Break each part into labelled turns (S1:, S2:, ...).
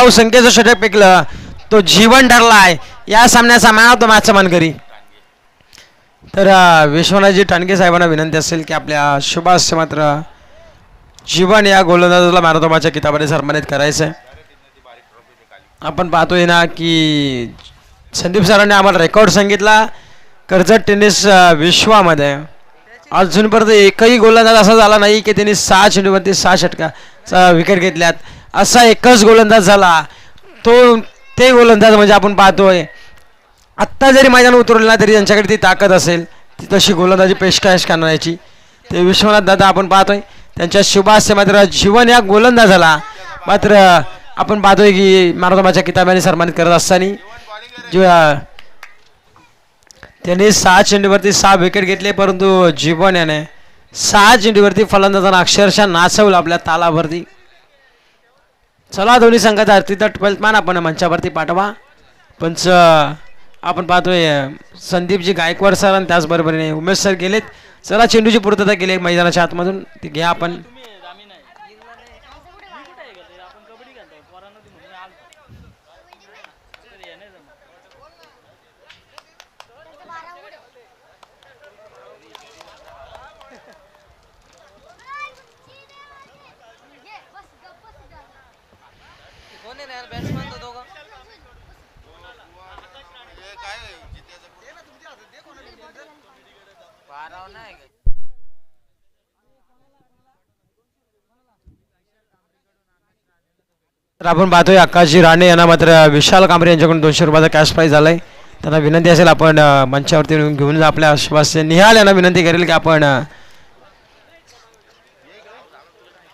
S1: धाव संख्येचं षटक फेकलं तो जीवन ठरलाय या सामन्याचा मॅन ऑफ द मॅचचा मानकरी. तर विश्वनाथजी ठाणके साहेबांना विनंती असेल की आपल्या शुभास्य मात्र जीवन या गोलंदाजाला मॅन ऑफ द मॅचच्या किताबाने सन्मानित करायचं आहे. आपण पाहतोय ना की संदीप सरांनी आम्हाला रेकॉर्ड सांगितला कर्जत टेनिस विश्वामध्ये अजूनपर्यंत एकही गोलंदाज असा झाला नाही की त्यांनी 6 चेंडूवरती 6 षटकाचा विकेट घेतल्यात. असा एकच गोलंदाज झाला ते गोलंदाज म्हणजे आपण पाहतोय आत्ता जरी मैदान उतरलं ना तरी त्यांच्याकडे ती ताकद असेल ती तशी गोलंदाजी पेशकश करण्याची ते विश्वनाथ दादा आपण पाहतोय त्यांच्या शुभास्य मात्र जीवन या गोलंदाजाला मात्र आपण पाहतोय की मॅन ऑफ द मॅचच्या किताबाने सन्मानित करत असताना त्यांनी 6 चेंडूवरती 6 विकेट घेतले परंतु जीवन याने 6 चेंडूवरती फलंदाजांना अक्षरशः नाचवलं आपल्या तालावरती. चला दोन्ही संघाचा अर्थीत 12th मॅन आपण मंचावरती पाठवा. पंच आपण पाहतोय संदीपजी गायकवाड सर आणि त्याचबरोबरीने उमेश सर गेलेत. चला चेंडूची पूर्तता केली मैदानाच्या आतमधून ती घ्या आपण. तर आपण पाहतोय आकाशजी राणे यांना मात्र विशाल कांबरे यांच्याकडून 200 रुपयाचा कॅश प्राईज झालाय. त्यांना विनंती असेल आपण मंचावरती घेऊन जा. आपल्या आश्वास्य निहाल यांना विनंती करेल की आपण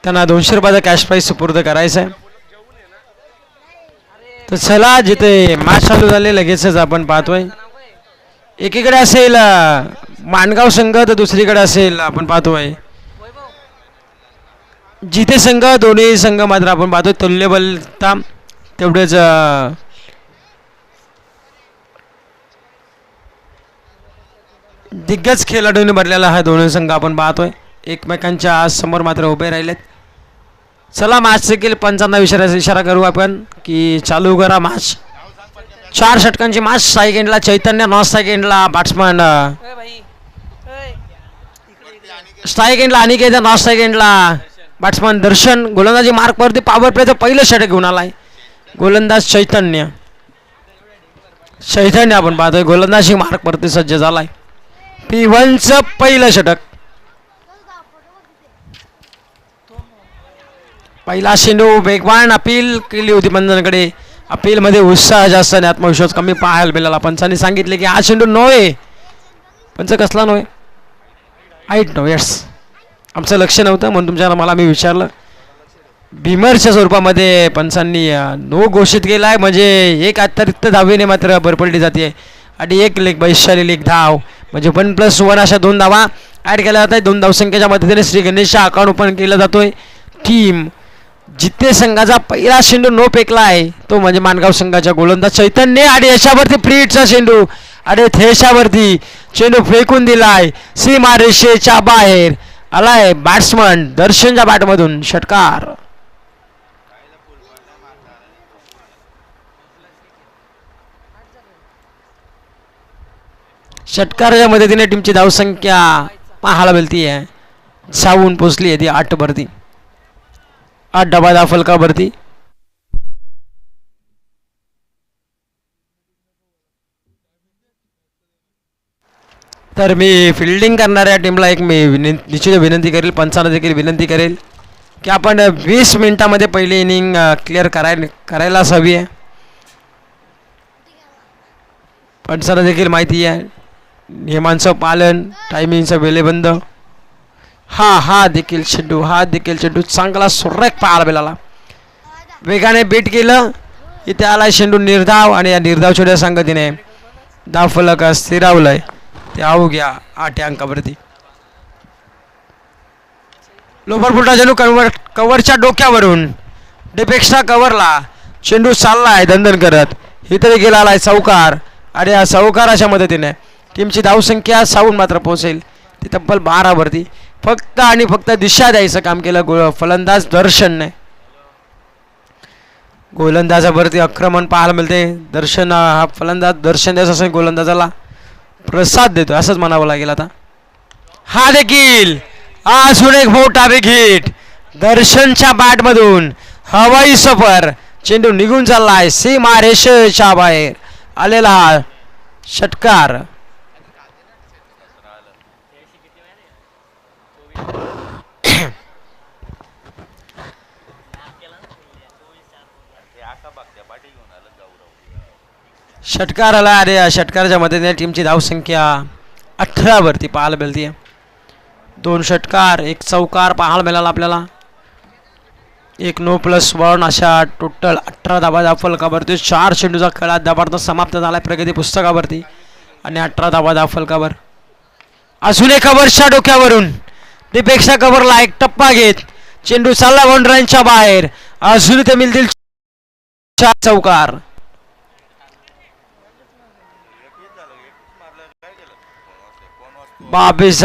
S1: त्यांना 200 रुपयाचा कॅश प्राईज सुपूर्द करायचं आहे. तर चला जिथे मॅच चालू झाले लगेचच आपण पाहतोय एकीकडे असेल माणगाव संघ तर दुसरीकडे असेल आपण पाहतोय जिथे संघ. दोन्ही संघ मात्र आपण पाहतोय तुल्यबलता तेवढेच दिग्गज खेळाडूंनी भरलेला हा दोन्ही संघ आपण पाहतोय एकमेकांच्या समोर मात्र उभे राहिलेत. चला मॅच देखील पंचांना इशारा करू आपण की चालू करा मॅच. 4 षटकांची मॅच. सेकंडला चैतन्य, 9 सेकंडला बॅट्समन स्ट्राईक एंडला अनिकेत, 9 सेकंडला बॅट्समन दर्शन. गोलंदाजी मार्कवरती पॉवर प्लेचं पहिलं षटक घेऊन आलाय गोलंदाज चैतन्य आपण पाहतोय गोलंदाजी मार्कवरती सज्ज झालाय. P1चं पहिलं षटक. पहिला चेंडू वेगवान अपील केली होती पंचांकडे. अपीलमध्ये उत्साह जास्त आणि आत्मविश्वास कमी पाहायला मिळाला. पंचांनी सांगितले की हा चेंडू नव्हे. पंच कसला नव्हे? Height no. येस, आमचं लक्ष नव्हतं म्हणून तुमच्या मला मी विचारलं. भीमरच्या स्वरूपामध्ये पंचांनी नो घोषित केला आहे. म्हणजे एक अतिरिक्त धावेने मात्र भर पडली जाते आणि एक लेग वैशाली एक धाव म्हणजे 1+1 अशा 2 धावा ॲड केल्या जात आहेत. 2 धावसंख्येच्या मदतीने श्री गणेशच्या अकाउंट ओपन केला जातोय. टीम जिथे संघाचा पहिला चेंडू नो फेकला आहे तो म्हणजे माणगाव संघाच्या गोलंदाज चैतन्य आणि यशावरती फ्रीटचा चेंडू आणि थेशावरती चेंडू फेकून दिलाय. सीमारेषेच्या बाहेर आलाय बॅट्समन दर्शनच्या बॅटमधून षटकार. षटकाराच्या मदतीने टीमची धावसंख्या पाहायला मिळती आहे. 6 पोचली आहे ती 8 वरती. 8 डबा धाव फलकावरती. तर मी फिल्डिंग करणाऱ्या टीमला एक मी निश्चित विनंती करेल, पंचांना देखील विनंती करेल की आपण 20 मिनिटामध्ये पहिली इनिंग क्लिअर करायलाच हवी आहे. पंचांना देखील माहिती आहे नियमांचं पालन, टायमिंगचं वेळेबंद. हा देखील चेंडू चांगला सुरेख पाहायला मिळाला. वेगाने बीट केलं इथे आला चेंडू निर्धाव आणि या निर्धाव चेंडूच्या संगतीने धाव फलक स्थिरावलंय ते अवघ्या 8 अंकावरती. लोपर फुटा चेंडू कव्हरच्या डोक्यावरून डिपेक्स्ट्रा कव्हरला चेंडू चाललाय दंदन करत. इथे देखील आलाय चौकार आणि या चौकाराच्या मदतीने टीमची धावसंख्या 6 मात्र पोहोचेल ती तब्बल 12 वरती. फक्त आणि फक्त दिशा द्यायचं काम केलं फलंदाज दर्शनने. गोलंदाजावरती आक्रमण पाहायला मिळते. दर्शन हा फलंदाज दर्शन द्यायचा असेल गोलंदाजाला प्रसाद देतो असंच म्हणावं लागेल. आता हा देखील अजून एक मोठा बिग हिट दर्शनच्या बॅटमधून. हवाई सफर चेंडू निघून चाललाय सीमा रेषेच्या बाहेर आलेला हा षटकार. षटकार आला. अरे या षटकाराच्या मदतीने टीमची धावसंख्या 18 वरती पाहायला मिळते. 2 षटकार 1 चौकार पाहायला मिळाला आपल्याला. 1 नो प्लस 1 अशा टोटल 18 धाबा फलकावरती. 4 चेंडूचा खेळ धाबार्थ समाप्त झाला प्रगती पुस्तकावरती आणि 18 धाबा फलकावर. अजून एक कव्हरच्या डोक्यावरून दीपेक्षा कव्हरला एक टप्पा घेत चेंडू चालला बाउंड्रीच्या बाहेर. अजून ते मिळतील 4 चौकार. बावीस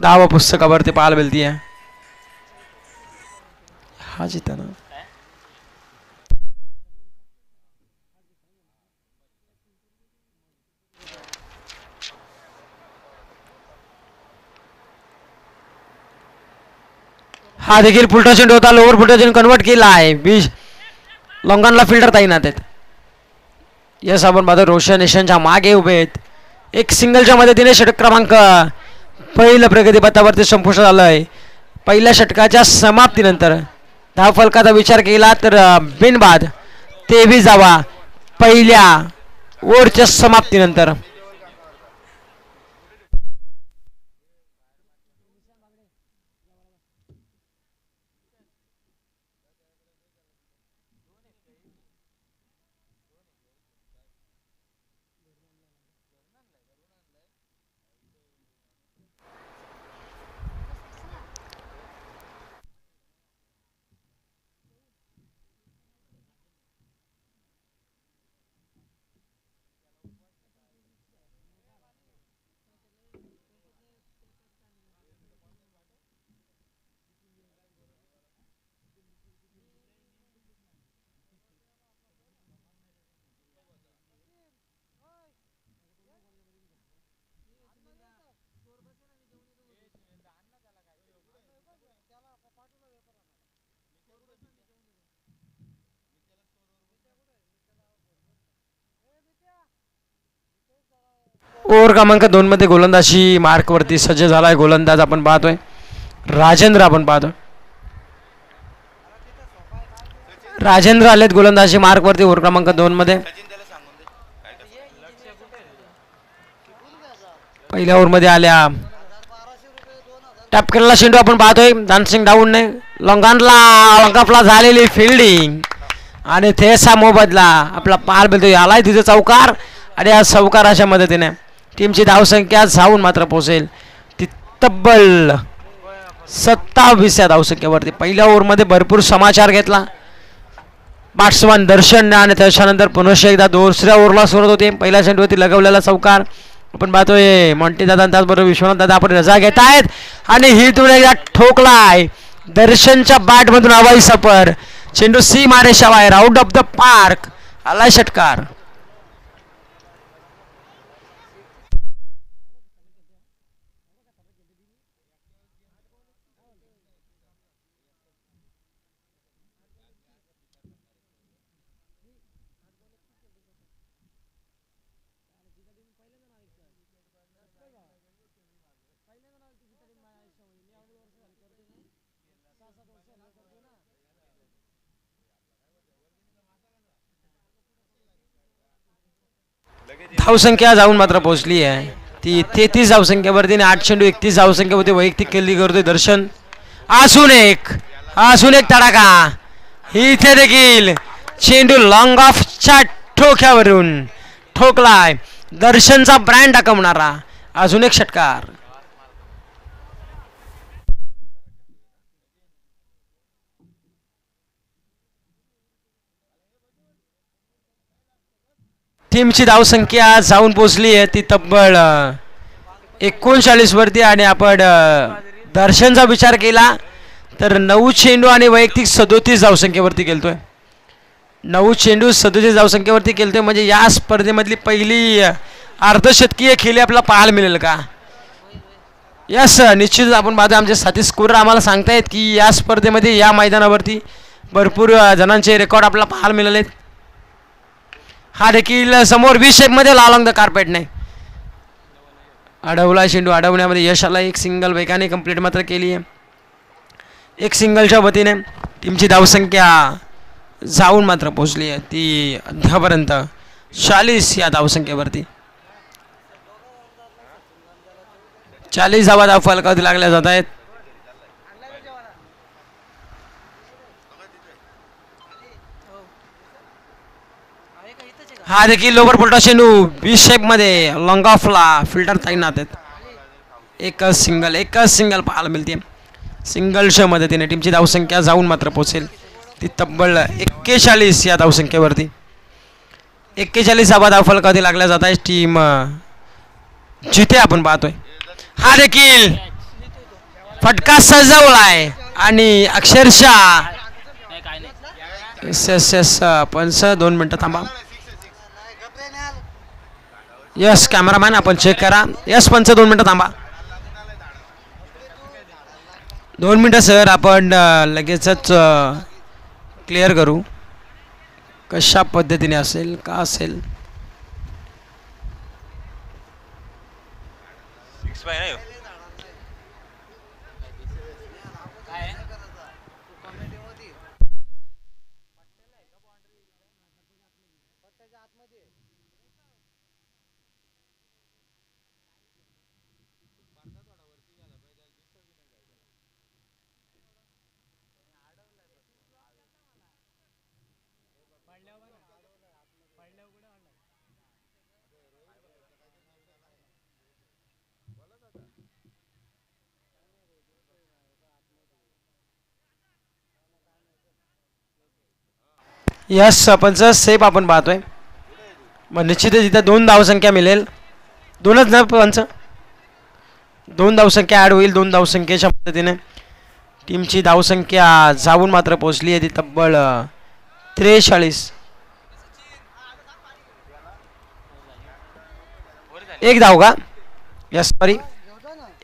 S1: धावा पुस्तकावरती पाहायला मिळती आहे. हा जिता ना हा देखील फुलटा चेंडू होता. लोअर फुलटा चेंडू कन्वर्ट केला आहे. लॉंगॉनला फिल्डर तैनात आहेत. यस आपण पाहतो रोशन ईशानच्या मागे उभे आहेत. एक सिंगलच्या मदतीने षटक क्रमांक पहिलं प्रगती पथावरती संपुष्टात आलं आहे. पहिल्या षटकाच्या समाप्तीनंतर धाव फलकाचा विचार केला तर बिनबाद 23 धावा पहिल्या ओव्हरच्या समाप्तीनंतर. ओव्हर क्रमांक 2 मध्ये गोलंदाजी मार्कवरती सज्ज झालाय गोलंदाज आपण पाहतोय राजेंद्र. आपण पाहतोय राजेंद्र आलेत गोलंदाजी मार्कवरती ओव्हर क्रमांक 2 मध्ये. पहिल्या ओव्हरमध्ये आल्या टॅप केलेला चेंडू आपण पाहतोय डान्सिंग डाऊनने लॉंगॉनला झालेली फिल्डिंग आणि थेसा मोबदला आपला पार मिळतोय. आलाय तिथे चौकार आणि या चौकाराच्या मदतीने टीमची धावसंख्या जाऊन मात्र पोहोचेल ती तब्बल 27 या धावसंख्येवरती. पहिल्या ओव्हरमध्ये भरपूर समाचार घेतला बॅट्समन दर्शन आणि त्याच्यानंतर पुनश्च एकदा दुसऱ्या ओव्हरला सोडत होते. पहिल्या चेंडूवरती लगवलेला चौकार आपण पाहतोय. मॉन्टी दादा त्याचबरोबर विश्वनाथ दादा आपण रजा घेत आहेत आणि ही तुम्ही एकदा ठोकलाय दर्शनच्या बॅटमधून हवाई सफर. चेंडू सी मारेशा बाहेर आउट ऑफ द पार्क आलाय षटकार. धावसंख्या जाऊन मात्र पोहोचली आहे ती 33 धावसंख्येवरती. 8 चेंडू 31 धावसंख्येवरती वैयक्तिक केली करतोय दर्शन. अजून एक तडाखा इथे देखील चेंडू लॉंग ऑफच्या ठोक्यावरून ठोकलाय दर्शनचा ब्रँड दाखवणारा. अजून एक षटकार. टीमची धावसंख्या जाऊन पोहोचली आहे ती तब्बल 39 वरती आणि आपण दर्शनचा विचार केला तर 9 चेंडू आणि वैयक्तिक 37 धावसंख्येवरती गेलतोय. 9 चेंडू 37 धावसंख्येवरती केलतोय, म्हणजे या स्पर्धेमधली पहिली अर्धशतकीय खेळी आपल्याला पाहायला मिळेल का? यस, निश्चितच आपण पाहतो आमचे साथी स्कोरर आम्हाला सांगतायत की या स्पर्धेमध्ये या मैदानावरती भरपूर जणांचे रेकॉर्ड आपल्याला पाहायला मिळाले. हा देखील समोर व्ही शेपमध्ये लावला द कार्पेटने अडवला चेंडू. अडवण्यामध्ये यश आला. एक सिंगल वेगाने कंप्लीट मात्र केली आहे. एक सिंगलच्या वतीने टीमची धावसंख्या जाऊन मात्र पोहोचली आहे ती अद्यापर्यंत 40 या धावसंख्येवरती. 40 धावा धाव फलकावरती लागल्या जात आहेत. हा देखील लोवर पोल्टा चेंडू बी शेप मध्ये लॉंग ऑफला फिल्टर तैनात आहेत. एकच सिंगल पाहायला मिळते. सिंगलच्या मदतीने टीमची धावसंख्या जाऊन मात्र पोहोचेल ती तब्बल 41 या धावसंख्येवरती. 41 धावा धाव फलकावरती लागल्या जात आहे. टीम जिथे आपण पाहतोय हा देखील फटका सजवलाय आणि अक्षरशः पंच 2 मिनिटं थांबा. यस कॅमेरामॅन आपण चेक करा. यस पंच 2 मिनिटं थांबा. 2 मिनिटं सर आपण लगेचच क्लिअर करू कशा पद्धतीने असेल का असेल. यस पंच सेफ आपण पाहतोय. मग निश्चितच इथं 2 धावसंख्या मिळेल. 2च ना पंच 2 धावसंख्या ॲड होईल. 2 धावसंख्येच्या पद्धतीने टीमची धावसंख्या जाऊन मात्र पोहोचली आहे ती तब्बल 43. 1 धाव का? यस सॉरी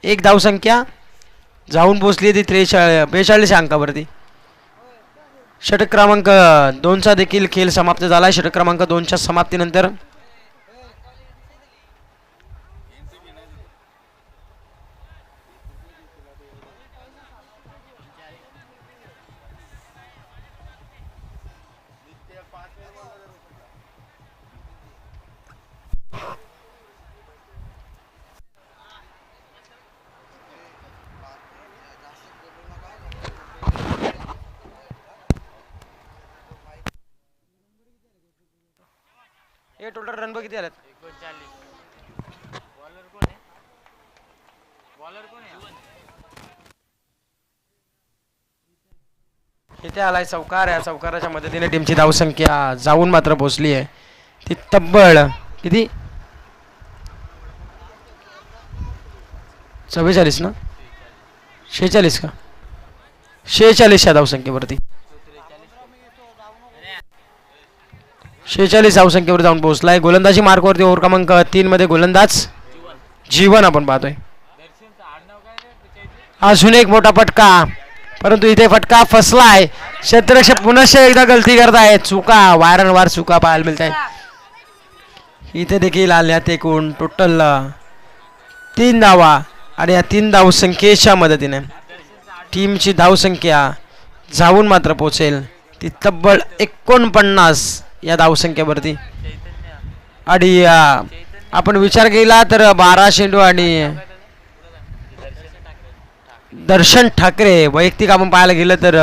S1: 1 धावसंख्या जाऊन पोहोचली आहे ती 42 अंकावरती. षटक क्रमांक 2चा देखील खेळ समाप्त झाला आहे. षटक क्रमांक 2च्या समाप्तीनंतर हे टोटल रन किती आलेत? इथे आलाय चौकार. या चौकाराच्या मदतीने टीमची धावसंख्या जाऊन मात्र पोहोचली आहे ती तब्बल किती 44 ना 46 का 46 या धावसंख्येवरती 46 धावसंख्येवर जाऊन पोहोचलाय. गोलंदाजी मार्कवरती ओव्हर क्रमांक 3 मध्ये गोलंदाज जीवन आपण पाहतोय. अजून एक मोठा फटका, परंतु इथे फटका फसलाय. क्षेत्ररक्षक पुनश्च एकदा गलती करतायत. चुका वारंवार चुका पाहायला मिळत आहेत. इथे देखील आल्यात एकूण टोटल 3 धावा आणि या 3 धावसंख्येच्या मदतीने टीमची धावसंख्या जाऊन मात्र पोहोचेल ती तब्बल 49 या धावसंख्येवरती. आणि आपण विचार केला तर 12 चेंडू आणि दर्शन ठाकरे वैयक्तिक आपण पाहायला गेलं तर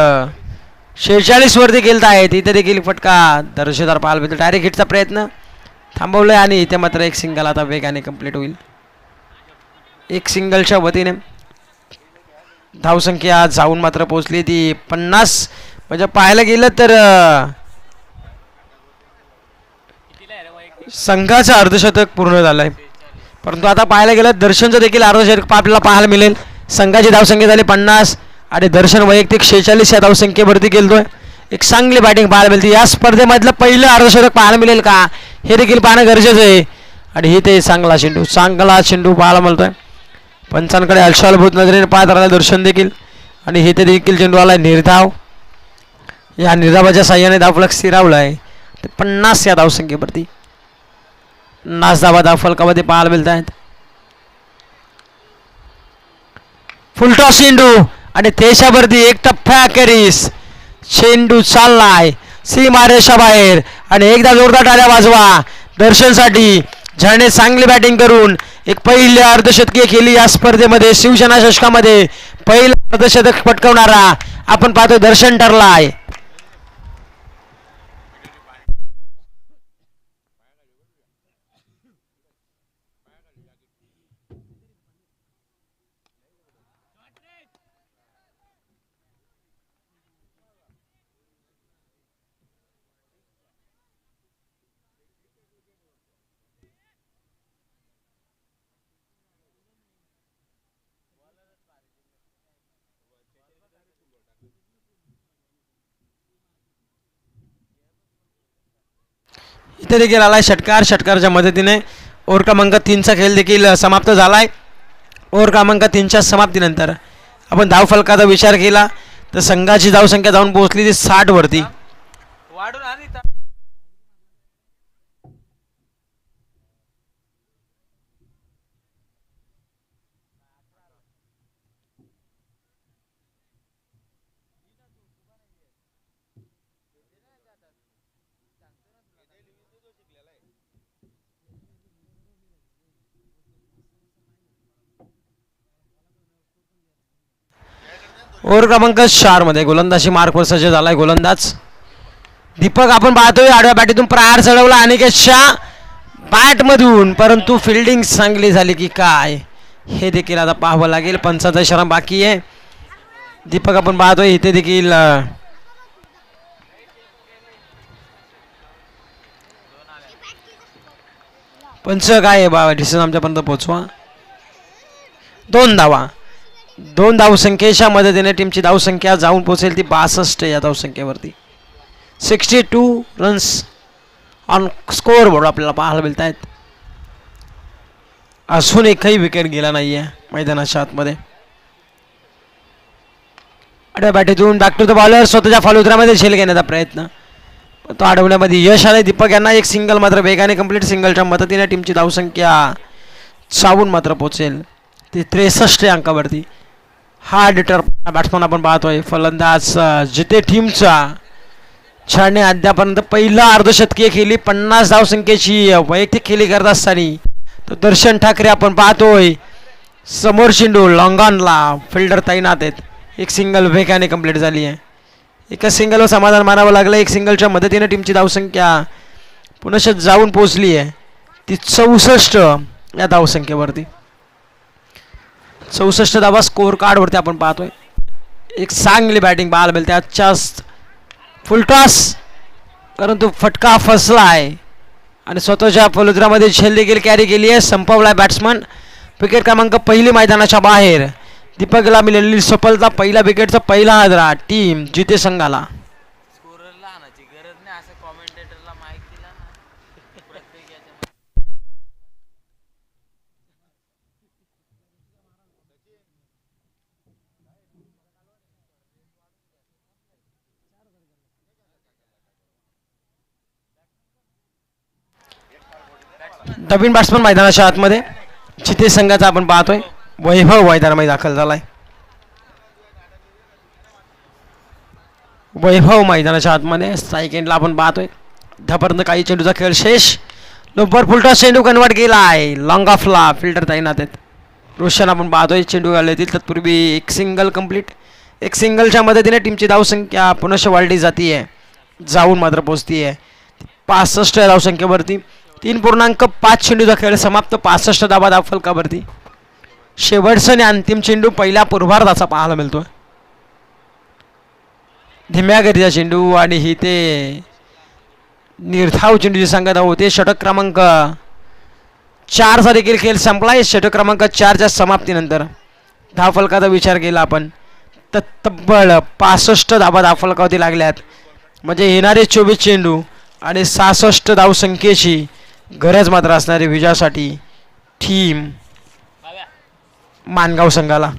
S1: 46 वरती गेलत आहेत. इथे देखील फटका दर्शेदार पाहायला मिळतो. डायरेक्ट हिटचा प्रयत्न थांबवलाय आणि इथे मात्र एक सिंगल आता वेगाने कंप्लीट होईल. एक सिंगलच्या वतीने धावसंख्या जाऊन मात्र पोहोचली ती 50. म्हणजे पाहायला गेलं तर संघाचं अर्धशतक पूर्ण झालंय. परंतु आता पाहायला गेलं दर्शनचं देखील अर्धशतक आपल्याला पाहायला मिळेल. संघाची धावसंख्या झाली 50 आणि दर्शन वैयक्तिक 46 या धावसंख्येवरती गेलतोय. एक चांगली बॅटिंग पाहायला मिळते. या स्पर्धेमधलं पहिलं अर्धशतक पाहायला मिळेल का हे देखील पाहणं गरजेचं आहे. आणि ही ते चांगला चेंडू पाहायला मिळतोय. पंचांकडे हलशालभूत नजरेने पाहत राहिला दर्शन देखील. आणि हे ते देखील चेंडू आला निर्धाव. या निर्धावाच्या साह्याने धावफलक स्थिरावला आहे. 50 या धावसंख्येवरती 50 धावा धावफलकामध्ये पाहायला मिळत आहेत. फुलटॉस चेंडू आणि त्याच्यावरती एक टप्प्या अखेरीस चेंडू चाललाय सीमारेषा बाहेर. आणि एकदा जोरदार टाळ्या वाजवा दर्शनसाठी. ज्याने चांगली बॅटिंग करून एक पहिली अर्धशतकीय केली या स्पर्धेमध्ये. शिवसेना चषकामध्ये पहिलं अर्धशतक पटकावणारा आपण पाहतो दर्शन ठरलाय. इथे देखील आलाय षटकारच्या मदतीने ओव्हर क्रमांक 3चा खेळ देखील समाप्त झालाय. ओव्हर क्रमांक 3च्या समाप्तीनंतर आपण धावफलकाचा विचार केला तर संघाची धावसंख्या जाऊन पोहोचली ती 60 वरती. ओव्हर क्रमांक 4 मध्ये गोलंदाजी मार्कवर सज्ज झालाय गोलंदाज दीपक. आपण पाहतोय आडव्या बॅटीतून प्रहार चढवला अनिकेतच्या बॅटमधून, परंतु फिल्डिंग चांगली झाली की काय हे देखील आता पाहावं लागेल. पंचाचा इशारा बाकी आहे. दीपक आपण पाहतोय इथे देखील पंच काय आहे बा डिसिजन आमच्यापर्यंत पोहोचवा. 2 धावसंख्येच्या मदतीने टीमची धावसंख्या जाऊन पोहोचेल ती 62 या धावसंख्येवरती. 62 रन्स ऑन स्कोअर बोर्ड आपल्याला पाहायला मिळत आहेत. अजून एकही विकेट गेला नाहीये मैदानाच्या आतमध्ये. अड्या बॅटीतून बॅक टू द बॉलर स्वतःच्या फॉलोत्रामध्ये झेल घेण्याचा प्रयत्न, तो अडवण्यामध्ये यश आले. दीपक यांना एक सिंगल मात्र वेगाने कंप्लीट सिंगलच्या मदतीने टीमची धावसंख्या चावून मात्र पोहोचेल ती 63 अंकावरती. हा डिटर बॅट्समन आपण पाहतोय फलंदाज जिथे टीमचा छाडणे अद्यापर्यंत पहिला अर्धशतकीय केली 50 धावसंख्येची वैयक्तिक खेळी करत असताना तर दर्शन ठाकरे आपण पाहतोय समोर चेंडू लॉंगॉनला फिल्डर तैनात आहेत. एक सिंगल वेगाने कंप्लीट झाली आहे. एका सिंगलवर समाधान मानावं लागलं. एक सिंगलच्या मदतीने टीमची धावसंख्या पुनश्च जाऊन पोहोचली आहे ती 64 या धावसंख्येवरती. 64 धावा स्कोअर कार्डवरती आपण पाहतोय. एक चांगली बॅटिंग पाहायला मिळते आजच्याच फुलटॉस, परंतु फटका फसला आहे आणि स्वतःच्या फलुद्रामध्ये झेल देखील कॅरी केली आहे. संपवला बॅट्समन. विकेट क्रमांक पहिली मैदानाच्या बाहेर. दीपकला मिळालेली सफलता पहिल्या विकेटचा पहिला हादरा टीम जिते संघाला. नवीन बॅट्समन मैदानाच्या आतमध्ये जिथे संघाचा आपण पाहतोय वैभव मैदानामध्ये दाखल झालाय. वैभव मैदानाच्या आतमध्ये स्ट्राईक एंडला आपण पाहतोय. त्यापर्यंत काही चेंडूचा खेळ शेष. लोपर फुलटॉस चेंडू कन्वर्ट केला आहे. लॉंग ऑफला फिल्डर तैनात आहेत. रोशन आपण पाहतोय चेंडू घालले येतील तत्पूर्वी एक सिंगल कंप्लीट. एक सिंगलच्या मदतीने टीमची धावसंख्या पुनश्च वाढली जाते जाऊन मात्र पोहोचती आहे 65 या धावसंख्येवरती. 3.5 चेंडूचा खेळ समाप्त. 65 धावा धावफलकावरती. शेवटचा आणि अंतिम चेंडू पहिल्या पूर्वार्धाचा पाहायला मिळतोय. धीम्या गतीचा चेंडू आणि ही ते निर्धाव चेंडूची सांगत होते. षटक क्रमांक 4चा देखील खेळ संपलाय. षटक क्रमांक 4च्या समाप्तीनंतर धावफलकाचा विचार केला आपण तर तब्बल 65 धावा धावफलकावरती लागल्यात. म्हणजे येणारे 24 चेंडू आणि 66 धावसंख्येची गरज मात्र असणारी विजयासाठी टीम मानगाव संघाला.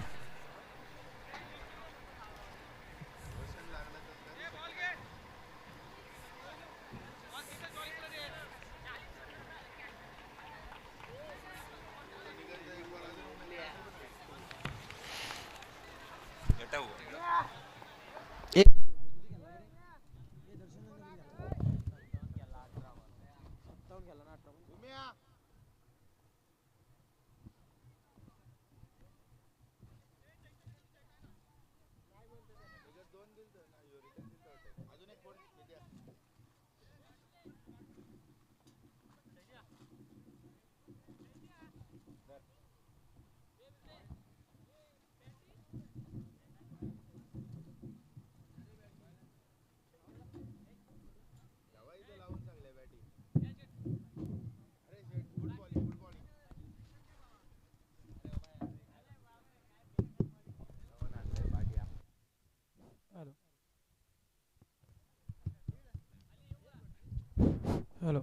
S1: Hello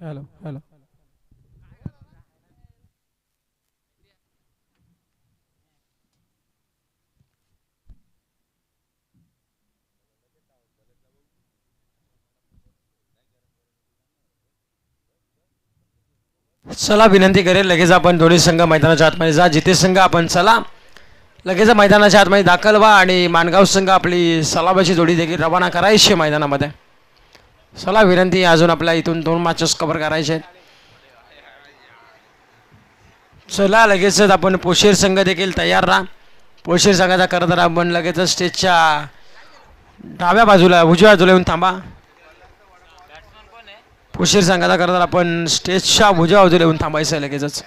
S1: hello hello. चला विनंती करेल लगेच आपण दोन्ही संघ मैदानाच्या आतमध्ये जा. जिथे संघ आपण चला लगेच मैदानाच्या आतमध्ये दाखल व्हा आणि मानगाव संघ आपली सलाबाची जोडी देखील रवाना करायची मैदानामध्ये. चला विनंती अजून आपल्या इथून 2 मॅचेस कव्हर करायचे आहेत. चला लगेचच आपण पोशेर संघ देखील तयार राहा. पोशेर संघाचा करत आपण लगेच स्टेजच्या डाव्या बाजूला उजव्या बाजूला येऊन थांबा. पोशेर संघाचा करत आपण स्टेजच्या उजव्या बाजूला येऊन थांबायचं लगेचच.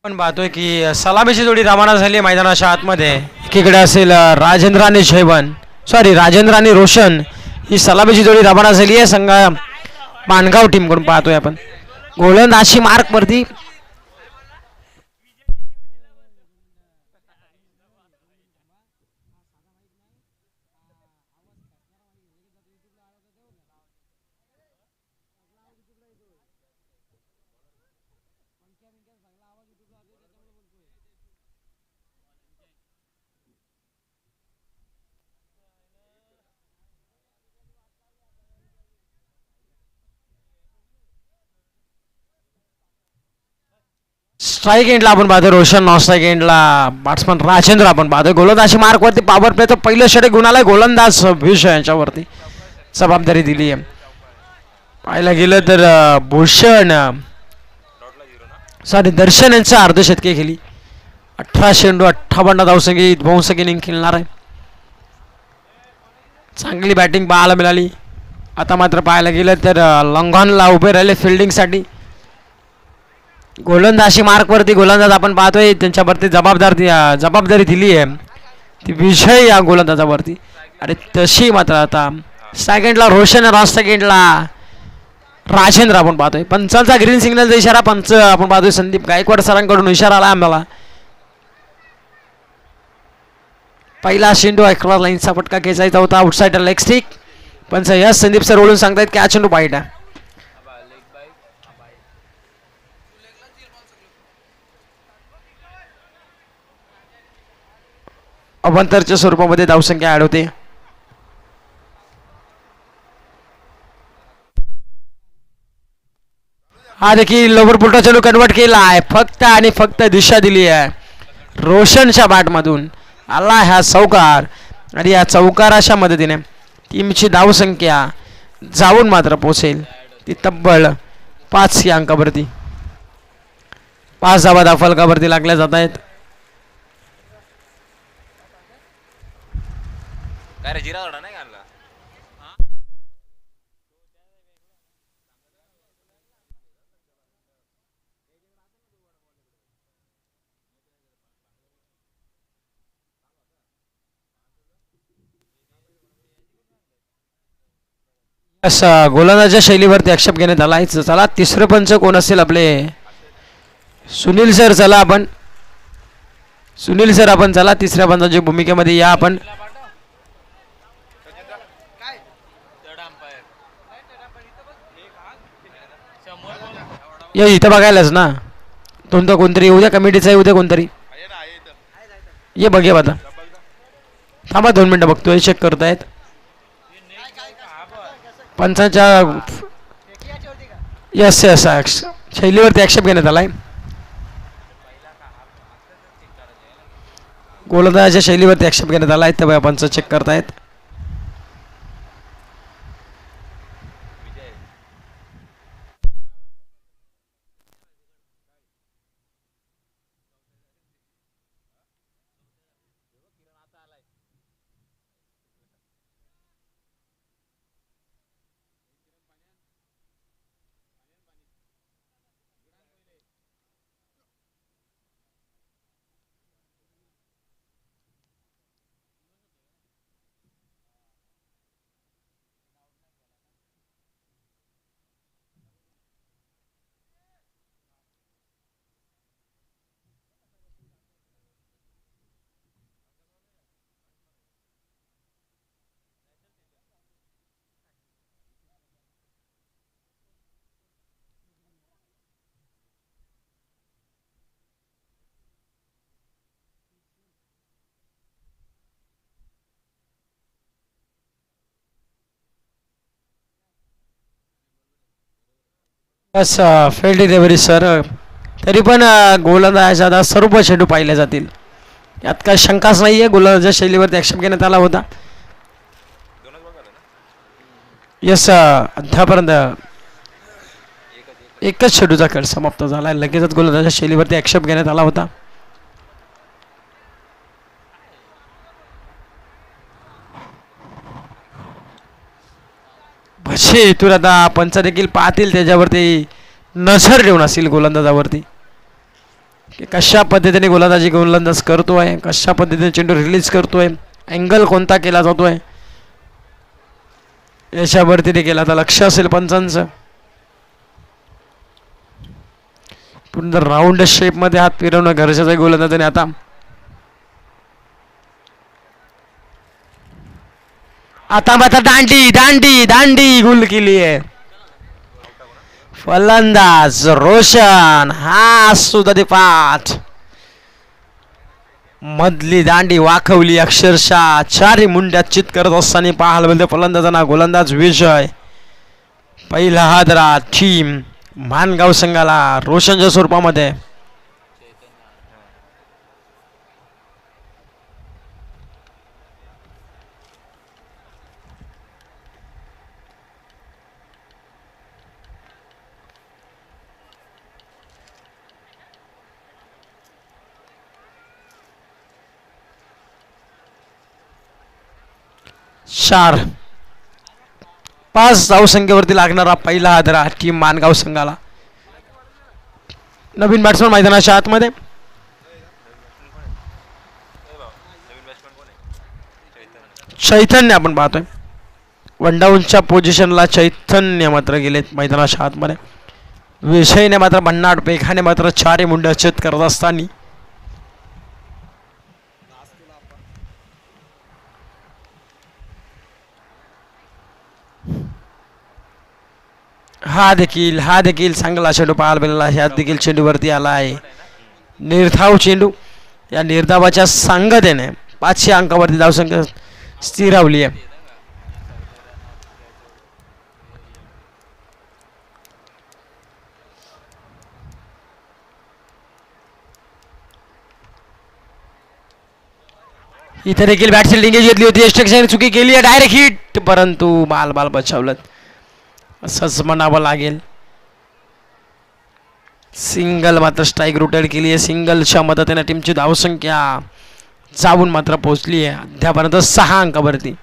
S1: आपण पाहतोय की सलामीची जोडी रवाना झाली मैदानाच्या आतमध्ये. एकीकडे असेल राजेंद्र आणि जयवन राजेंद्र आणि रोशन ही सलामीची जोडी रवाना झाली आहे संघ मानगाव टीम कडून. पाहतोय आपण गोलंदाजी मार्क वरती स्ट्राईक एंडला आपण पाहतो रोशन. नॉन स्ट्राईक एंडला बॅट्समन राजेंद्र आपण पाहतोय. गोलंदाजी मार्कवरती पॉवर प्लेचं पहिलं षटक गुण आलाय गोलंदाज विष यांच्यावरती जबाबदारी दिली आहे. पाहायला गेलं तर भूषण दर्शन यांचं अर्धशतकी खेळली. 18 चेंडू 58 धावसंख्ये 2 इनिंग खेळणार आहे. चांगली बॅटिंग पाहायला मिळाली. आता मात्र पाहायला गेलं तर लॉंगॉनला उभे राहिले फिल्डिंगसाठी. गोलंदाजी मार्कवरती गोलंदाज आपण पाहतोय त्यांच्यावरती जबाबदारी दिली आहे ती विजय या गोलंदाजावरती. आणि तशी मात्र आता सेकंडला रोशन, लास्ट सेकंडला राजेंद्र आपण पाहतोय. पंचांचा ग्रीन सिग्नलचा इशारा पंच आपण पाहतोय संदीप गायकवाड सरांकडून इशारा आला आम्हाला. पहिला चेंडू अक्रॉस लाईनचा फटका खेचायचा होता आउटसाइडर लेग स्टिक. पंच यस संदीप सर ओळून सांगतायत की हा चेंडू बाईट आहे. अवंतरच्या स्वरूपामध्ये धावसंख्या ऍड होते. हा देखील लोवर पुलटा चेंडू कन्वर्ट केला आहे. फक्त आणि फक्त दिशा दिली आहे रोशनच्या बॅटमधून. आला ह्या चौकार आणि या चौकाराच्या मदतीने टीमची धावसंख्या जाऊन मात्र पोचेल ती तब्बल 5 या अंकावरती. 5 धावा फलकावरती लागल्या जात आहेत. असं गोलंदाजच्या शैलीवरती आक्षेप घेण्यात आला आहे. चला तिसरं पंच कोण असेल आपले सुनील सर. चला आपण सुनील सर आपण चला तिसऱ्या पंचाच्या भूमिकेमध्ये या आपण. या इथं बघायलाच ना कोणतं कोणतरी उद्या कमिटीचं आहे उद्या कोणतरी ये बघ ये आता. थांबा 2 मिनटं बघतोय चेक करतायत पंचाच्या. यस यस शैलीवरती आक्षेप घेण्यात आलाय. गोलंदाजाच्या शैलीवरती आक्षेप घेण्यात आला आहे. तर पंच चेक करतायत. Field delivery sir. तरी पण गोलंदाजाचा आता सर्व चेंडू पाहिले जातील यात काही शंकाच नाही आहे. गोलंदाजाच्या शैलीवरती आक्षेप घेण्यात आला होता. यस अद्यापर्यंत एकच चेंडूचा खेळ समाप्त झाला. लगेचच गोलंदाजाच्या शैलीवरती आक्षेप घेण्यात आला होता. भजे इथून आता पंच देखील पाहतील त्याच्यावरती नजर ठेवून असेल गोलंदाजावरती की कशा पद्धतीने गोलंदाज करतोय, कशा पद्धतीने चेंडू रिलीज करतोय, अँगल कोणता केला जातोय याच्यावरती देखील आता लक्ष असेल पंचांचं. पूर्ण राऊंड शेप मध्ये हात फिरवणं गरजेचं आहे गोलंदाजाने. आता मात्र दांडी दांडी दांडी गुल केली आहे. फलंदाज रोशन हा सुद्धा पाठ मधली दांडी वाकवली अक्षरशः. 4 मुंड्यात चित करत असताना पाहायला मिळते फलंदाजांना गोलंदाज विजय. पहिला हादरा टीम मानगाव संघाला रोशनच्या स्वरूपामध्ये. चार 5 धावसंख्येवरती लागणारा पहिला हादरा टीम मानगाव संघाला. नवीन बॅट्समन मैदानाच्या आतमध्ये. चैतन्य आपण पाहतोय वनडाऊनच्या पोझिशनला चैतन्य मात्र गेलेत मैदानाच्या आतमध्ये. विषयने मात्र भन्नाट पेखाने मात्र 4 मुंड्या चेत करत असताना हा देखील चांगला चेंडू पाहायला मिळाला. ह्यात देखील चेंडूवरती आला आहे निर्धाव चेंडू. या निर्धावाच्या सांगतेने 500 अंकावरती धावसंख्या स्थिरावली आहे. इथे देखील बॅट एंगेज घेतली होती. एक्स्ट्रक्शन चुकी केली आहे. डायरेक्ट हिट, परंतु बाल बचावलं असंच म्हणावं लागेल. सिंगल मात्र स्ट्राईक रोटेट केली आहे. सिंगलच्या मदतीने टीमची धावसंख्या जाऊन मात्र पोहोचली आहे अद्यापर्यंत 6 अंकावरती.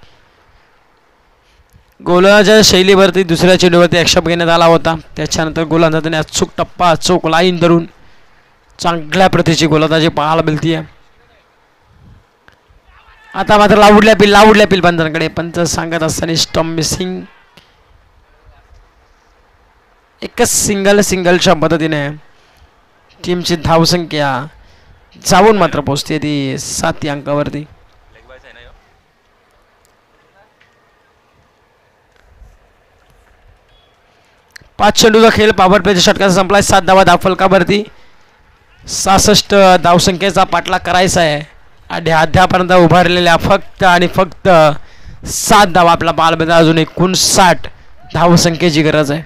S1: गोलंदाजाच्या शैलीवरती दुसऱ्या चेंडूवरती आक्षेप घेण्यात आला होता. त्याच्यानंतर गोलंदाजाने अचूक टप्पा अचूक लाईन धरून चांगल्या प्रतीची गोलंदाजी पाहायला मिळते. आता मात्र लावडल्या पिल पंचांकडे. पंच सांगत असताना स्टंप मिसिंग. एकच सिंगलच्या मदतीने टीमची धावसंख्या जाऊन मात्र पोहोचते ती 7 अंकावरती. 5 चेंडूचा खेळ पॉवर प्लेच्या षटकाचा संपलाय. 7 धावा धावफलकावरती. 66 धावसंख्येचा पाठलाग करायचा आहे आणि अद्यापर्यंत उभारलेल्या फक्त 7 धावा आपला बालबंद. अजून 59 धावसंख्येची गरज आहे.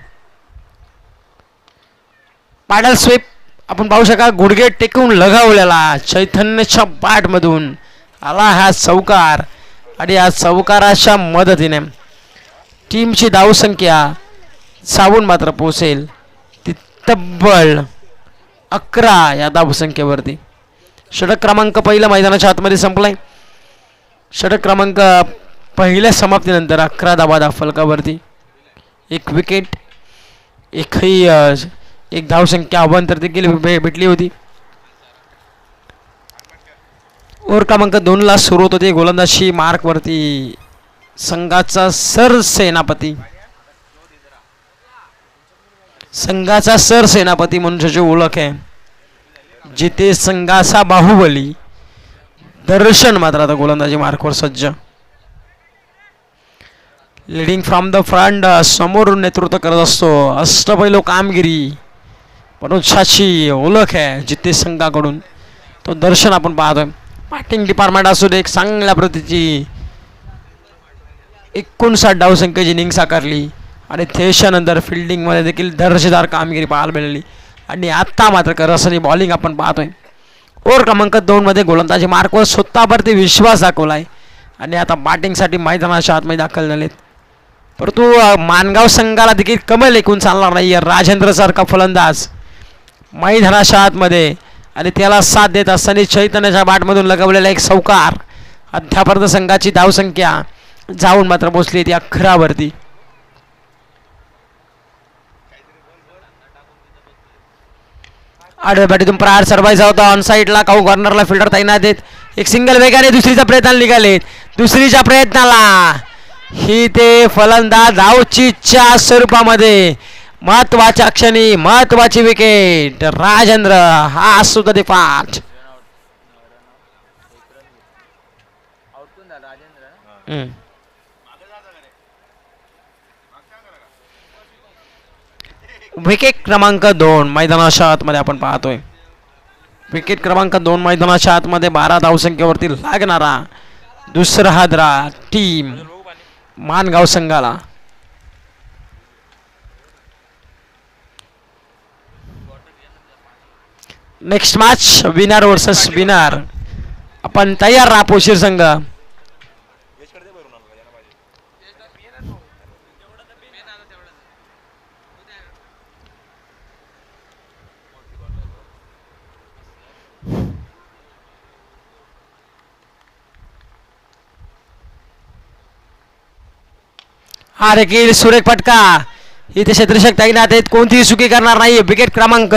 S1: पॅडल स्वीप आपण पाहू शका. गुडघे टेकून लगावलेला चैतन्यच्या बॅटमधून आला हा चौकार आणि या चौकाराच्या मदतीने टीमची धावसंख्या जाऊन मात्र पोहोचेल ती तब्बल 11 या धावसंख्येवरती. षटक क्रमांक पहिला मैदानाच्या आतमध्ये संपलाय. षटक क्रमांक पहिल्या समाप्तीनंतर 11 धावा धावफलकावरती. 1 विकेट, एक धावसंख्या अवांतर देखील भेटली होती. ओव्हर क्रमांक 2 ला सुरू होत होते. गोलंदाजी मार्कवरती संघाचा सरसेनापती म्हणून ज्याची ओळख आहे, जिथे संघाचा बाहुबली दर्शन मात्र आता गोलंदाजी मार्कवर सज्ज. लिडिंग फ्रॉम द फ्रंट, समोर नेतृत्व करत असतो. अष्टपैलू कामगिरी मनोजची ओळख आहे जिथे संघाकडून, तो दर्शन आपण पाहतोय. बॅटिंग डिपार्टमेंट असू दे, एक चांगल्या प्रतीची 59 धावसंख्येची इनिंग साकारली आणि त्याच्यानंतर फिल्डिंगमध्ये देखील दर्जेदार कामगिरी पाहायला मिळाली. आणि आत्ता मात्र करसनी बॉलिंग आपण पाहतोय. ओव्हर क्रमांक 2 मध्ये गोलंदाजी मार्कवर स्वतःवरती विश्वास दाखवलाय आणि आता बॅटिंगसाठी मैदानाच्या आतमध्ये दाखल झालेत. परंतु मानगाव संघाला देखील कमल ऐकून चालणार नाही. राजेंद्र सारखा फलंदाज मैदानाच्या आतमध्ये आणि त्याला साथ देत असताना चैतन्याच्या बॅटमधून लगावलेला एक चौकार. अद्यापर्यंत संघाची धावसंख्या जाऊन मात्र पोहोचली ती 11 वरती. आडव्या बॅटीतून प्रहार सरवायचा होता. ऑन साईडला काऊ कॉर्नरला फिल्डर तैनात आहेत. एक सिंगल वेगाने दुसरीचा प्रयत्नाला निघालेत. दुसरीच्या प्रयत्नाला ही ते फलंदाज धावचीच्या स्वरूपामध्ये महत्वाच्या क्षणी महत्वाची विकेट. राजेंद्र हा सुद्धा ते 5. विकेट क्रमांक 2 मैदानाच्या आतमध्ये आपण पाहतोय. विकेट क्रमांक 2 मैदानाच्या आतमध्ये 12 धावसंख्येवरती लागणारा दुसरा हादरा टीम मानगाव संघाला. Next match winner versus winner. आपण तयार राहा पोशीर संघ. हा देखील सुरेख फटका. इथे क्षेत्ररक्षक तैनात आहेत. कोणतीही चुकी करणार नाही. विकेट क्रमांक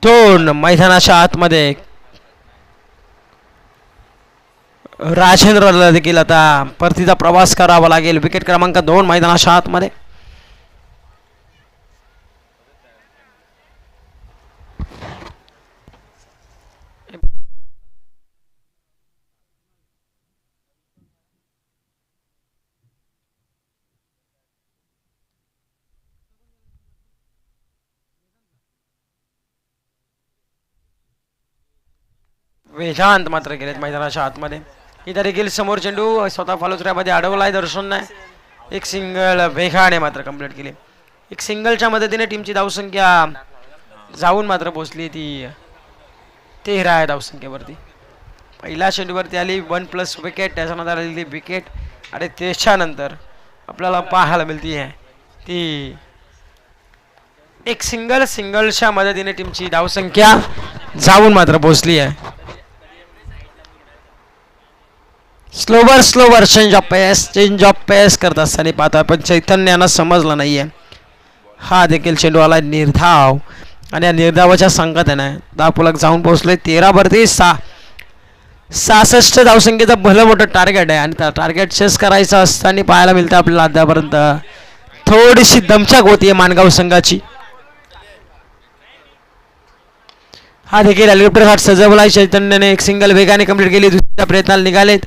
S1: 2 मैदानाच्या आतमध्ये राजेंद्रला देखील आता परतीचा प्रवास करावा लागेल. विकेट क्रमांक 2 मैदानाच्या आतमध्ये. वेदांत मात्र गेलेत मैदानाच्या आतमध्ये. इथे देखील समोर चेंडू स्वतः फॉलोचऱ्यामध्ये अडवलाय दर्शनने. एक सिंगल वेगाने मात्र कंप्लीट केली. एक सिंगलच्या मदतीने टीमची धावसंख्या जाऊन मात्र पोहोचली ती 13 आहे धावसंख्येवरती. पहिल्या चेंडूवरती आली 1+ विकेट, त्याच्यानंतर आलेली विकेट आणि त्याच्यानंतर आपल्याला पाहायला मिळते आहे ती एक सिंगलच्या मदतीने टीमची धावसंख्या जाऊन मात्र पोहोचली आहे. स्लोवर चेंज ऑफ पेस करत असताना पाहता पण चैतन्यानं समजलं नाहीये. हा देखील चेंडू आला निर्धाव आणि या निर्धावाच्या संगतीने धावफलक जाऊन पोहोचले. 13 66 धावसंख्येचं भलं मोठं टार्गेट आहे आणि त्या टार्गेट चेस करायचं असताना पाहायला मिळतं आपल्याला अद्यापर्यंत थोडीशी दमछाक होतीये माणगाव संघाची. हा देखील हेलिकॉप्टर शॉट सजवलाय चैतन्याने. एक सिंगल वेगाने कंप्लीट केली. दुसऱ्या प्रयत्नाला निघालेत.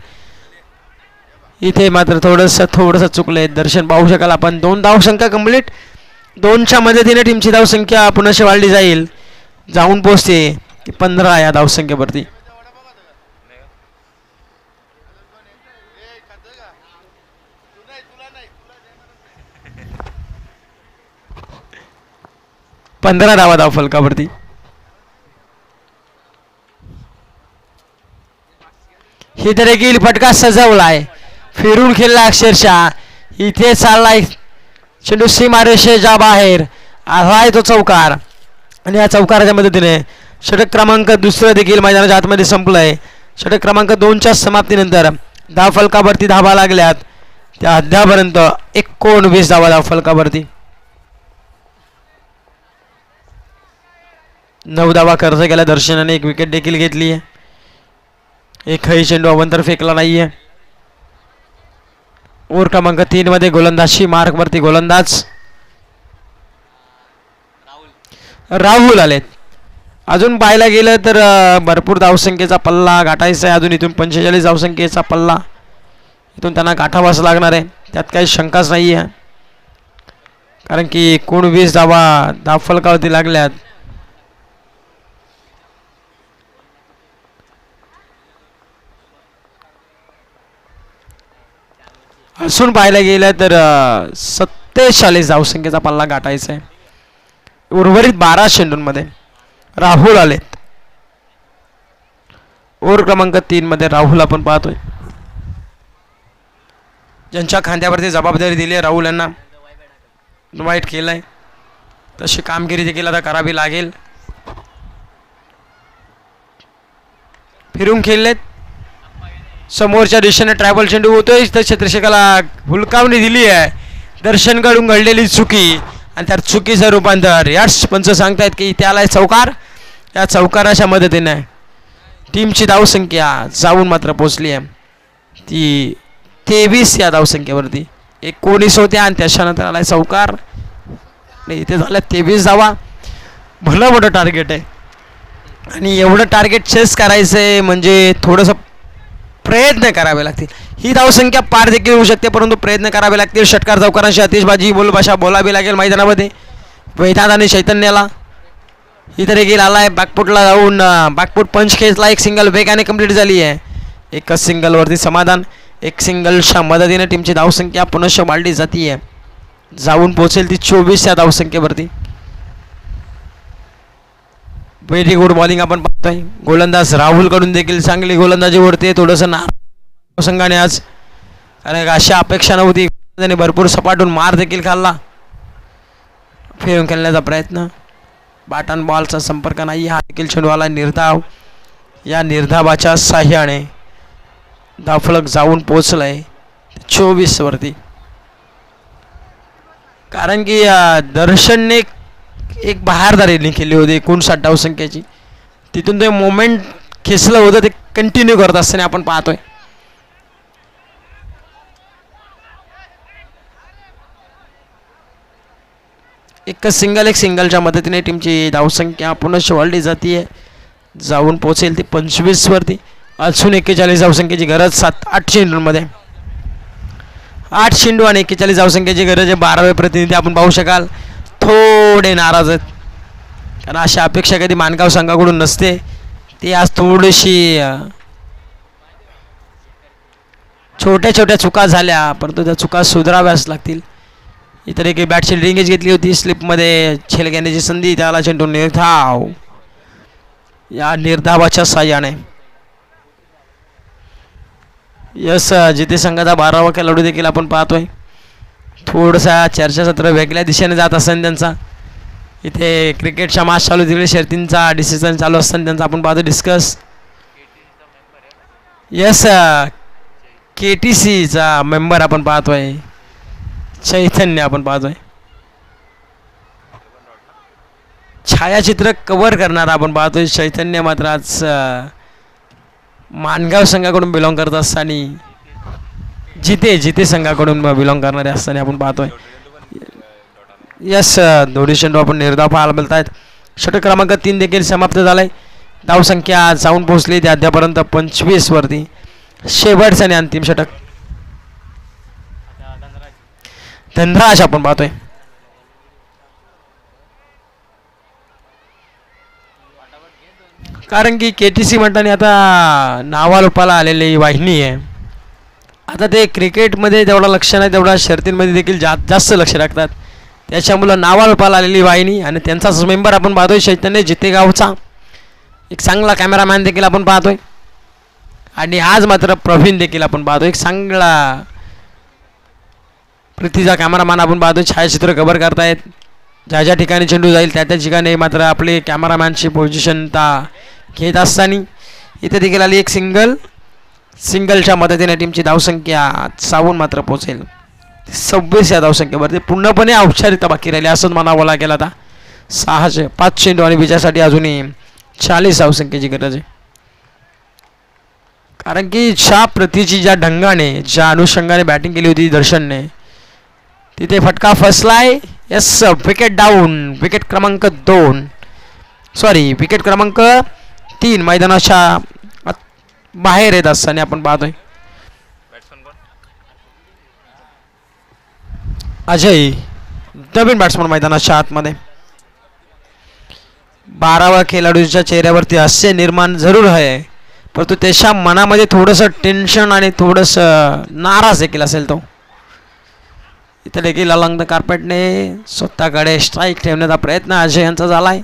S1: इथे मात्र थोडंसं चुकले. दर्शन पाहू शकाल आपण. 2 धावसंख्या कंप्लीट. 2च्या मदतीने टीमची धावसंख्या पुनश्च वाढली जाईल. जाऊन पोहोचते 15 या धावसंख्येवरती. धावा धावफलकावरती. ही तर देखील फटका सजवलाय. फिरून खेळला अक्षरशः. इथे चाललाय चेंडू सीमारेषेच्या बाहेर. आलाय तो चौकार आणि या चौकाराच्या मदतीने षटक क्रमांक 2 देखील मैदानाच्या आतमध्ये संपलंय. षटक क्रमांक 2च्या समाप्तीनंतर धावफलकावरती धावा लागल्यात. त्या अद्यापर्यंत 19 धावा धावफलकावरती. 9 धावा खर्च केला दर्शनाने. 1 विकेट देखील घेतली आहे. एकही चेंडू अवंतर फेकला नाहीये. ओव्हर क्रमांक 3 मध्ये गोलंदाजी मार्कवरती गोलंदाज राहुल आलेत. अजून पाहायला गेलं तर भरपूर धावसंख्येचा पल्ला गाठायचा आहे. अजून इथून 45 धावसंख्येचा पल्ला इथून त्यांना गाठावाच लागणार आहे. त्यात काही शंकाच नाही आहे. कारण की 19 धावा धावफलकावरती लागल्यात. असून पाहायला गेलं तर 47 धावसंख्येचा पल्ला गाठायचा आहे. उर्वरित 12 चेंडूंमध्ये राहुल आलेत. ओव्हर क्रमांक 3 मध्ये राहुल आपण पाहतोय. ज्यांच्या खांद्यावरती जबाबदारी दिली आहे राहुल यांना वाईट केलंय तशी कामगिरी देखील आता करावी लागेल. फिरून खेळलेत. समोरच्या दिशेने ट्रॅव्हल चेंडू होतोय तर क्षेत्ररक्षकाला हुलकावणी दिली आहे. दर्शनकडून घडलेली चुकी आणि त्या चुकीचं रूपांतर याच पंच सांगतायत की त्याला चौकार. या चौकाराच्या मदतीने टीमची धावसंख्या जाऊन मात्र पोचली आहे ती 23 या धावसंख्येवरती. 19 होत्या आणि त्याच्यानंतर आलाय चौकार. इथे झाल्या 23 धावा. भलं मोठं टार्गेट आहे आणि एवढं टार्गेट चेस करायचं आहे म्हणजे थोडंसं प्रयत्न करावे लागतील. ही धावसंख्या पार देखील होऊ शकते परंतु प्रयत्न करावे लागतील. षटकार चौकारांची आतिषबाजी बोलभाषा बोलावी लागेल मैदानामध्ये. वैदात आणि चैतन्याला इथे देखील आलाय. बॅकफुटला जाऊन बॅकफुट पंच खेचला. 1 सिंगल वेगाने कंप्लीट झाली आहे. एकच सिंगलवरती समाधान. 1 सिंगलच्या मदतीने टीमची धावसंख्या पुनश्च वाढली जातीये. जाऊन पोहोचेल ती 24 या धावसंख्येवरती. व्हेरी गुड बॉलिंग आपण पाहतोय. गोलंदाज राहुल कडून देखील चांगली गोलंदाजी ओढते. थोडंसं संघाने आज कारण अशा अपेक्षा नव्हती. त्याने भरपूर सपाटून मार देखील खाल्ला. फिरून खेळण्याचा प्रयत्न. बॅट अँड बॉलचा संपर्क नाही. हा देखील चेंडू आला निर्धाव. या निर्धावाच्या साह्याने धावफलक जाऊन पोचलाय 24 वरती. कारण की दर्शनने एक बहारदारी केली होती 59 धावसंख्येची. तिथून ते मोमेंट खेचलं होतं ते कंटिन्यू करत असताना आपण पाहतोय. एक सिंगलच्या मदतीने टीमची धावसंख्या पुनश्च वाढली जाते. जाऊन पोहोचेल ती 25 वरती. अजून 41 धावसंख्येची गरज 7-8 चेंडूंमध्ये. 8 चेंडू आणि 41 धावसंख्येची गरज आहे. 12वे प्रतिनिधी आपण पाहू शकाल थोडे नाराज आहेत कारण अशा अपेक्षा कधी मानगाव संघाकडून नसते. ती आज थोडीशी छोट्या चुका झाल्या परंतु त्या चुका सुधाराव्याच लागतील. इतर एक बॅटची रिंगेज घेतली होती. स्लिपमध्ये छेल घेण्याची संधी. त्याला चेंडू निर्धाव. या निर्धावाच्या साह्याने. यस, जिथे संघाचा 12वा खेळाडू देखील आपण पाहतोय. थोडंसा चर्चासत्र वेगळ्या दिशेने जात असताना त्यांचा इथे क्रिकेटच्या मॅच चालू तिकडे शर्तींचा डिसिजन चालू असताना त्यांचा आपण पाहतो डिस्कस. यस, KTCचा मेंबर आपण पाहतोय चैतन्य आपण पाहतोय. छायाचित्र कव्हर करणारा आपण पाहतोय चैतन्य मात्र आज माणगाव संघाकडून बिलॉंग करत असताना जिते संघाकडून बिलॉंग करणारे असताना आपण पाहतोय. यस, दोन्ही चेंडू आपण निर्धाव पाहायला मिळत आहेत. षटक क्रमांक 3 देखील समाप्त झालाय. धावसंख्या जाऊन पोहोचली ती अद्यापर्यंत 25 वरती. शेवटचं आणि अंतिम षटक धनराज आपण पाहतोय. कारण की KTC म्हणताना आता नावारूपाला आलेली वाहिनी आहे. आता ते क्रिकेटमध्ये तेवढं लक्ष नाही तेवढा शर्तींमध्ये देखील जास्त लक्ष राखतात. त्याच्यामुळं नावारूपाला आलेली वाहिनी आणि त्यांचाच मेंबर आपण पाहतोय चैतन्य जितेगावचा. एक चांगला कॅमेरामॅन देखील आपण पाहतोय आणि आज मात्र प्रवीण देखील आपण पाहतोय. एक चांगला पृथ्वीचा कॅमेरामॅन आपण पाहतोय. छायाचित्र कव्हर करतायत. ज्या ठिकाणी चेंडू जाईल त्या ठिकाणी मात्र आपले कॅमेरामॅनची पोझिशन घेत असताना इथे देखील आली एक सिंगलच्या मदतीने टीमची धावसंख्या 54 मात्र पोहोचेल 26 या धावसंख्येवरती. पूर्णपणे औपचारिकता बाकी राहिली असंच म्हणावं लागेल. आता 5 चेंडू आणि विजयासाठी अजूनही 40 धावसंख्येची गरज आहे. कारण की ज्या प्रतीची ज्या ढंगाने ज्या अनुषंगाने बॅटिंग केली होती दर्शनने तिथे फटका फसलाय. Yes, wicket down. विकेट क्रमांक 3 मैदानाच्या बाहेर येत असताना आपण पाहतोय. अजय नवीन बॅट्समन मैदानाच्या आतमध्ये. 12व्या खेळाडूच्या चेहऱ्यावरती हास्य निर्माण जरूर आहे परंतु त्याच्या मनामध्ये थोडंसं टेन्शन आणि थोडंसं नाराज देखील असेल तो. इथे देखील अलॉंग द कार्पेटने स्वतःकडे स्ट्राईक ठेवण्याचा प्रयत्न अजय यांचा झालाय.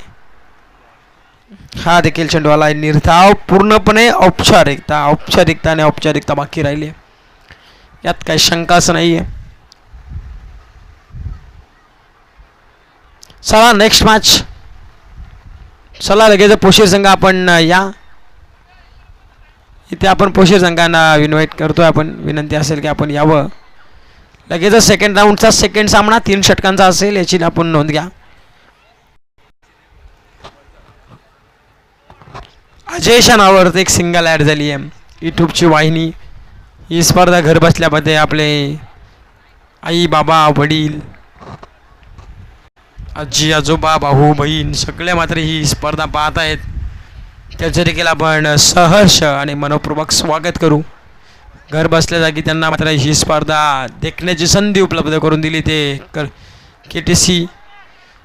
S1: हा देखील चेंडू आलाय निर्धाव. पूर्णपणे औपचारिकता बाकी राहिली आहे. यात काही शंकाच नाही आहे. चला नेक्स्ट मॅच. चला लगेच पोशीर संघ आपण या इथे आपण पोशीर संघांना इन्व्हाइट करतोय. आपण विनंती असेल की आपण यावं. लगेच सेकंड राऊंडचा सेकंड सामना 3 षटकांचा असेल याची आपण नोंद घ्या. अजयच्या नावावर एक सिंगल ॲड झाली आहे. यूट्यूबची वाहिनी. ही स्पर्धा घर बसल्यामध्ये आपले आई बाबा वडील आजी आजोबा भाऊ बहीण सगळे मात्र ही स्पर्धा पाहत आहेत. त्याचे देखील आपण सहर्ष आणि मनपूर्वक स्वागत करू. घर बसल्या जागी त्यांना मात्र ही स्पर्धा देखण्याची संधी उपलब्ध करून दिली. ते KTC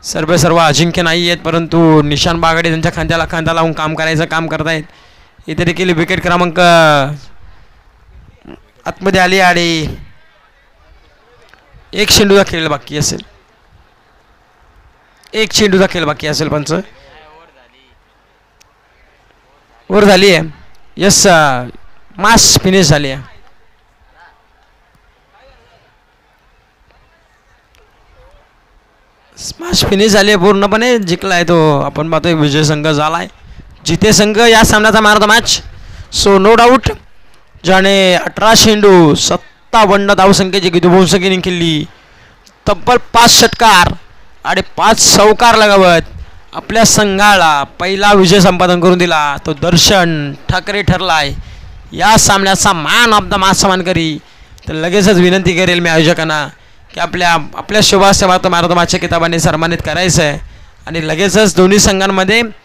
S1: सर्व अजिंक्य नाही आहेत परंतु निशान बागडे त्यांच्या खांद्याला खांदा लावून काम करायचं काम करतायत. इथे देखील विकेट क्रमांक आतमध्ये आली आणि एक चेंडूचा खेळ बाकी असेल. पंच ओव्हर झाली आहे. यस, मास फिनिश झाली आहे. मॅच फिनिश झाली आहे. पूर्णपणे जिंकलाय तो आपण पाहतोय. विजय संघ झालाय. जिते संघ या सामन्याचा मारतो मॅच. सो नो डाऊट ज्याने 18 चेंडू 57 धावसंख्येची विध्वंसकी केली. तब्बल 5 षटकार आणि 5 चौकार लगावत आपल्या संघाला पहिला विजय संपादन करून दिला. तो दर्शन ठाकरे ठरलाय या सामन्याचा मॅन ऑफ द मॅच मानकरी. तर लगेचच विनंती करेल मी आयोजकांना की आपल्या शुभास्य मॅरेथॉनच्या किताबाने सन्मानित करायचं आहे आणि लगेचच दोन्ही संघांमध्ये